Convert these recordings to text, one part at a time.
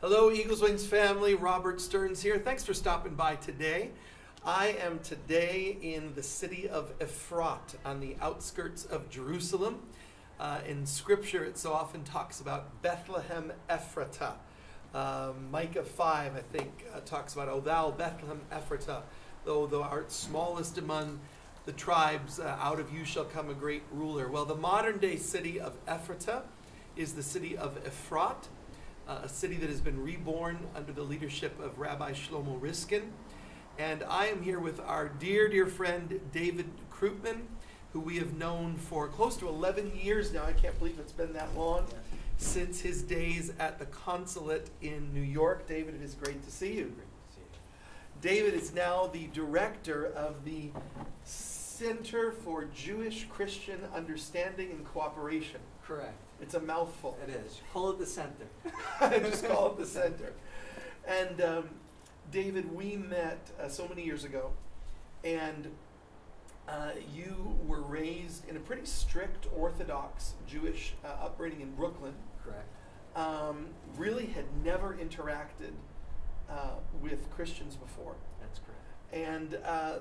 Hello, Eagles Wings family. Robert Stearns here. Thanks for stopping by today. I am today in the city of Efrat on the outskirts of Jerusalem. In Scripture, it so often talks about Bethlehem Ephrata. Micah 5, I think, talks about, "O thou Bethlehem Ephrata, though thou art smallest among the tribes, out of you shall come a great ruler." Well, the modern-day city of Ephrata is the city of Efrat, a city that has been reborn under the leadership of Rabbi Shlomo Riskin. And I am here with our dear, dear friend, David Nekrutman, who we have known for close to 11 years now. I can't believe it's been that long, since his days at the Consulate in New York. David, it is great to see you. Great to see you. David is now the director of the Center for Jewish Christian Understanding and Cooperation. Correct. It's a mouthful. It is. Call it the center. Just call it the center. And David, we met so many years ago, and you were raised in a pretty strict Orthodox Jewish upbringing in Brooklyn. Correct. Really had never interacted with Christians before. That's correct. And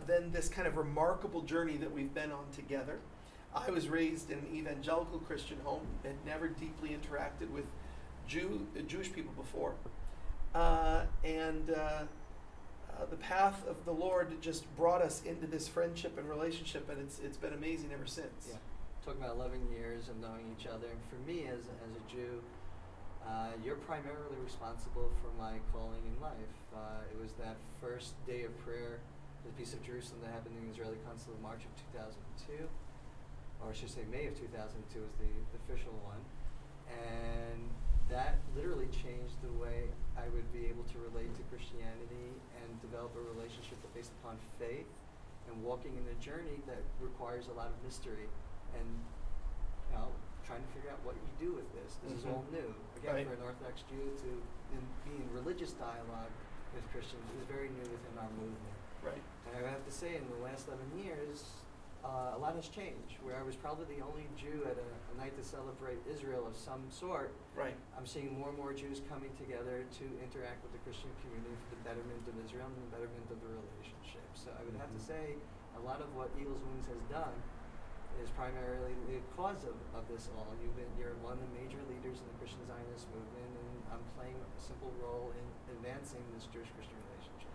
then this kind of remarkable journey that we've been on together. I was raised in an evangelical Christian home, had never deeply interacted with Jewish people before. The path of the Lord just brought us into this friendship and relationship, and it's been amazing ever since. Yeah. Talking about 11 years of knowing each other. And for me, as a Jew, you're primarily responsible for my calling in life. It was that first day of prayer, the Peace of Jerusalem that happened in the Israeli Consulate in March of 2002. Or I should say May of 2002 was the official one. And that literally changed the way I would be able to relate to Christianity and develop a relationship based upon faith and walking in a journey that requires a lot of mystery and trying to figure out what you do with this. This is all new. Again, Right. for an Orthodox Jew to be in religious dialogue with Christians is very new within our movement. Right. And I have to say, in the last 11 years, a lot has changed. Where I was probably the only Jew at a night to celebrate Israel of some sort, Right. I'm seeing more and more Jews coming together to interact with the Christian community for the betterment of Israel and the betterment of the relationship. So I would have to say a lot of what Eagles Wings has done is primarily the cause of this all. You're one of the major leaders in the Christian Zionist movement, and I'm playing a simple role in advancing this Jewish-Christian relationship.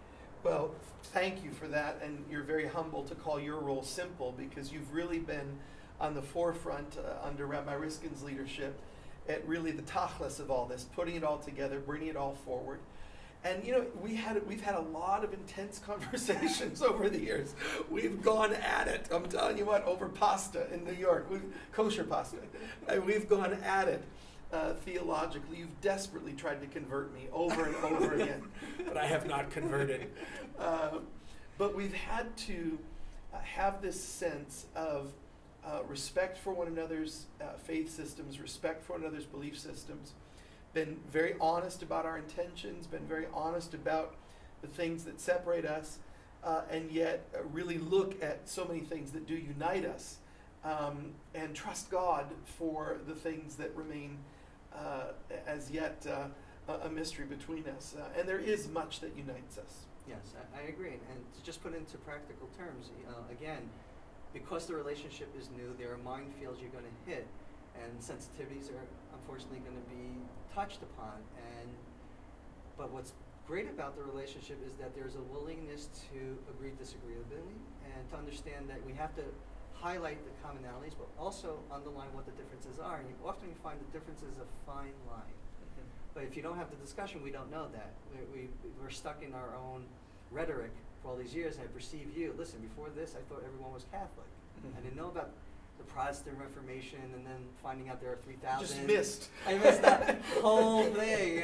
Well, thank you for that, and you're very humble to call your role simple, because you've really been on the forefront under Rabbi Riskin's leadership at really the tachlis of all this, putting it all together, bringing it all forward. And we've had a lot of intense conversations over the years. We've gone at it. I'm telling you what, over pasta in New York, kosher pasta. We've gone at it. Theologically, you've desperately tried to convert me over and over again, but I have not converted. But we've had to have this sense of respect for one another's faith systems, respect for one another's belief systems, been very honest about our intentions, been very honest about the things that separate us, and yet really look at so many things that do unite us, and trust God for the things that remain as yet a mystery between us. And there is much that unites us. Yes, I agree. And to just put into practical terms, again, because the relationship is new, there are minefields you're going to hit, and sensitivities are unfortunately going to be touched upon. But what's great about the relationship is that there's a willingness to agree disagreeably and to understand that we have to highlight the commonalities, but also underline what the differences are. And often you find the difference is a fine line. But if you don't have the discussion, we don't know that. We're stuck in our own rhetoric for all these years. And I perceive you. Listen, before this, I thought everyone was Catholic. I didn't know about the Protestant Reformation, and then finding out there are 3,000. Just missed. I missed that whole thing,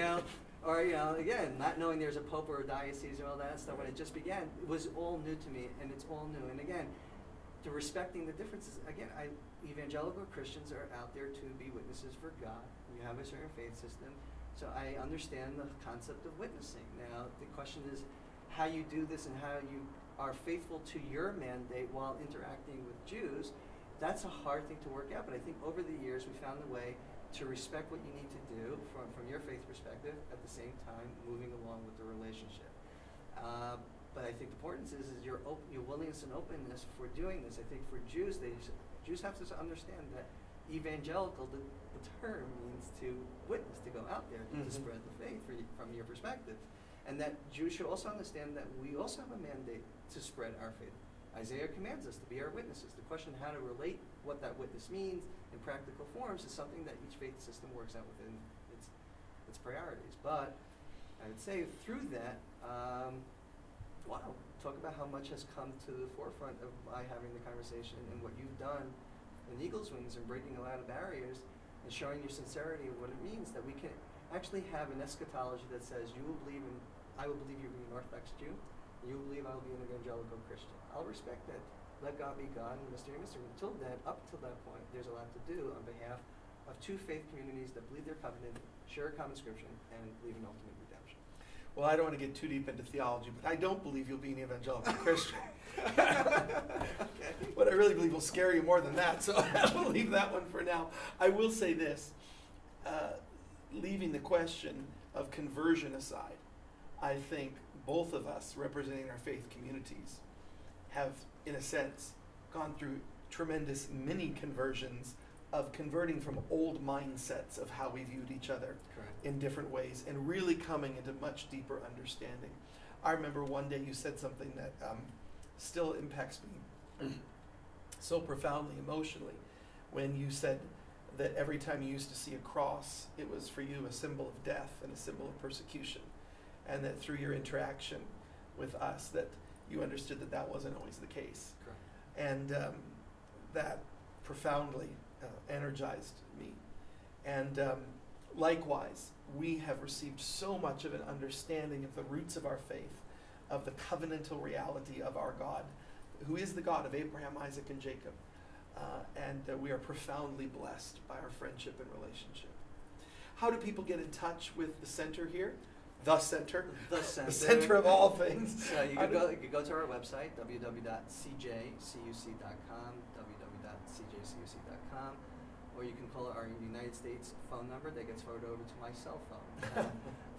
Or, again, not knowing there's a pope or a diocese or all that stuff when it just began. It was all new to me, and it's all new. And again, to respecting the differences. Again, evangelical Christians are out there to be witnesses for God. You have a certain faith system. So I understand the concept of witnessing. Now, the question is how you do this and how you are faithful to your mandate while interacting with Jews. That's a hard thing to work out, but I think over the years we found a way to respect what you need to do from your faith perspective, at the same time moving along with the relationship. But I think the importance is your willingness and openness for doing this. I think for Jews, Jews have to understand that evangelical, the term means to witness, to go out there, to spread the faith from your perspective. And that Jews should also understand that we also have a mandate to spread our faith. Isaiah commands us to be our witnesses. The question how to relate what that witness means in practical forms is something that each faith system works out within its priorities. But I would say through that, wow, talk about how much has come to the forefront of by having the conversation and what you've done in Eagle's Wings and breaking a lot of barriers and showing your sincerity of what it means that we can actually have an eschatology that says you will believe in, I will believe you will be an Orthodox Jew, and you will believe I will be an evangelical Christian. I'll respect that. Let God be God and mystery. Until then, up to that point, there's a lot to do on behalf of two faith communities that believe their covenant, share a common scripture, and believe in ultimate redemption. Well, I don't want to get too deep into theology, but I don't believe you'll be an evangelical Christian. Okay. What I really believe will scare you more than that, so I'll leave that one for now. I will say this, leaving the question of conversion aside, I think both of us, representing our faith communities, have, in a sense, gone through tremendous mini conversions of converting from old mindsets of how we viewed each other. Correct. In different ways and really coming into much deeper understanding. I remember one day you said something that still impacts me so profoundly emotionally when you said that every time you used to see a cross, it was for you a symbol of death and a symbol of persecution, and that through your interaction with us that you understood that that wasn't always the case. Correct. And that profoundly energized me. And likewise, we have received so much of an understanding of the roots of our faith, of the covenantal reality of our God, who is the God of Abraham, Isaac, and Jacob. And we are profoundly blessed by our friendship and relationship. How do people get in touch with the center here? The center. The center. The center of all things. So you can go to our website, www.cjcuc.com, www.cjcuc.com, or you can call our United States phone number that gets forwarded over to my cell phone,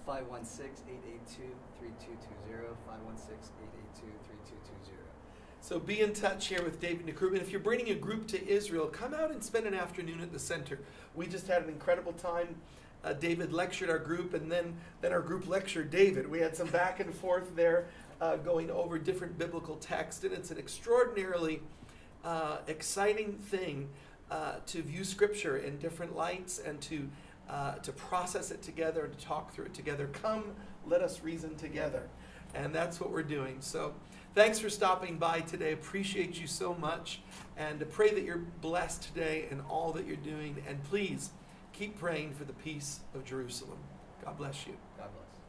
516-882-3220, 516-882-3220. So be in touch here with David Nekrutman. If you're bringing a group to Israel, come out and spend an afternoon at the center. We just had an incredible time. David lectured our group, and then our group lectured David. We had some back and forth there going over different biblical texts, and it's an extraordinarily exciting thing to view Scripture in different lights and to process it together and to talk through it together. Come, let us reason together. And that's what we're doing. So thanks for stopping by today. Appreciate you so much. And pray that you're blessed today in all that you're doing. And please keep praying for the peace of Jerusalem. God bless you. God bless.